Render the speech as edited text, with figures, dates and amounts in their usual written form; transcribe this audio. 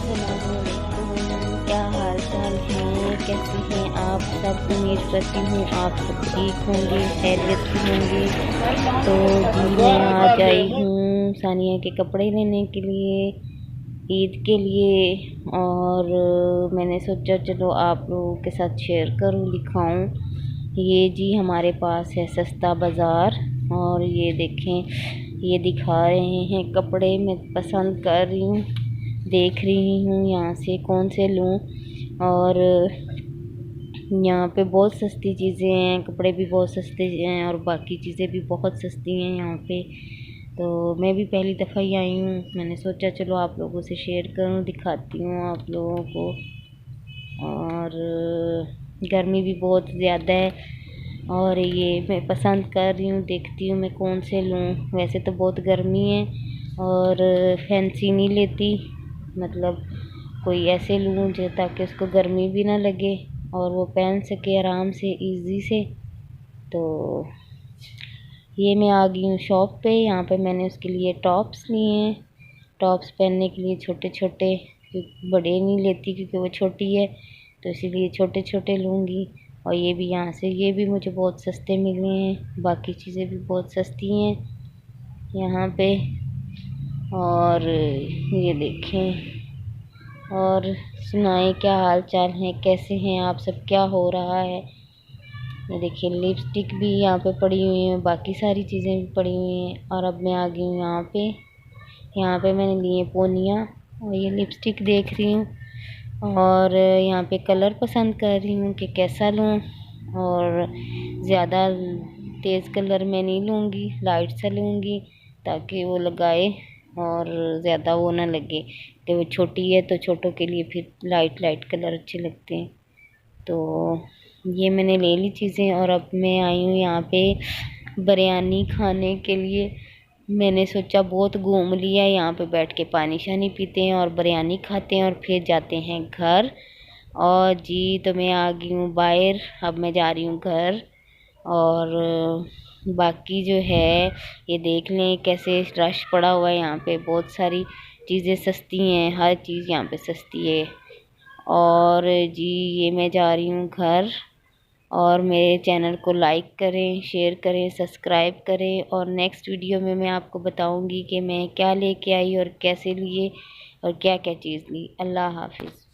अस्सलामुअलैकुम, क्या हाल चाल है, कैसे हैं आप सब। उम्मीद करती हूँ आप सब ठीक होंगे, खैरियत से होंगे। तो जी मैं आज आई हूँ सानिया के कपड़े लेने के लिए ईद के लिए, और मैंने सोचा चलो आप लोगों के साथ शेयर करूँ, दिखाऊँ। ये जी हमारे पास है सस्ता बाज़ार, और ये देखें ये दिखा रहे हैं कपड़े। मैं पसंद कर रही हूँ, देख रही हूँ यहाँ से कौन से लूँ। और यहाँ पे बहुत सस्ती चीज़ें हैं, कपड़े भी बहुत सस्ते हैं और बाकी चीज़ें भी बहुत सस्ती हैं यहाँ पे। तो मैं भी पहली दफ़ा ही आई हूँ, मैंने सोचा चलो आप लोगों से शेयर करूँ, दिखाती हूँ आप लोगों को। और गर्मी भी बहुत ज़्यादा है, और ये मैं पसंद कर रही हूँ, देखती हूँ मैं कौन से लूँ। वैसे तो बहुत गर्मी है और फैंसी नहीं लेती, मतलब कोई ऐसे लूँ जो ताकि उसको गर्मी भी ना लगे और वो पहन सके आराम से इजी से। तो ये मैं आ गई हूँ शॉप पे। यहाँ पे मैंने उसके लिए टॉप्स लिए हैं, टॉप्स पहनने के लिए छोटे छोटे, क्योंकि बड़े नहीं लेती क्योंकि वो छोटी है, तो इसीलिए छोटे छोटे लूँगी। और ये भी यहाँ से, ये भी मुझे बहुत सस्ते मिले हैं, बाकी चीज़ें भी बहुत सस्ती हैं यहाँ पे। और ये देखें, और सुनाए क्या हाल चाल है, कैसे हैं आप सब, क्या हो रहा है। ये देखिए लिपस्टिक भी यहाँ पे पड़ी हुई है, बाकी सारी चीज़ें भी पड़ी हुई हैं। और अब मैं आ गई हूँ यहाँ पे, यहाँ पे मैंने लिए पोनिया, और ये लिपस्टिक देख रही हूँ। और यहाँ पे कलर पसंद कर रही हूँ कि कैसा लूँ, और ज़्यादा तेज़ कलर मैं नहीं लूँगी, लाइट सा लूँगी ताकि वो लगाए और ज़्यादा वो ना लगे कि वो छोटी है, तो छोटों के लिए फिर लाइट लाइट कलर अच्छे लगते हैं। तो ये मैंने ले ली चीज़ें, और अब मैं आई हूँ यहाँ पे बिरयानी खाने के लिए। मैंने सोचा बहुत घूम लिया, यहाँ पे बैठ के पानी शानी पीते हैं और बिरयानी खाते हैं और फिर जाते हैं घर। और जी तो मैं आ गई हूँ बाहर, अब मैं जा रही हूँ घर। और बाकी जो है ये देख लें कैसे रश पड़ा हुआ है यहाँ पे, बहुत सारी चीज़ें सस्ती हैं, हर चीज़ यहाँ पे सस्ती है। और जी ये मैं जा रही हूँ घर। और मेरे चैनल को लाइक करें, शेयर करें, सब्सक्राइब करें, और नेक्स्ट वीडियो में मैं आपको बताऊंगी कि मैं क्या लेके आई और कैसे लिए और क्या क्या चीज़ ली। अल्लाह हाफिज़।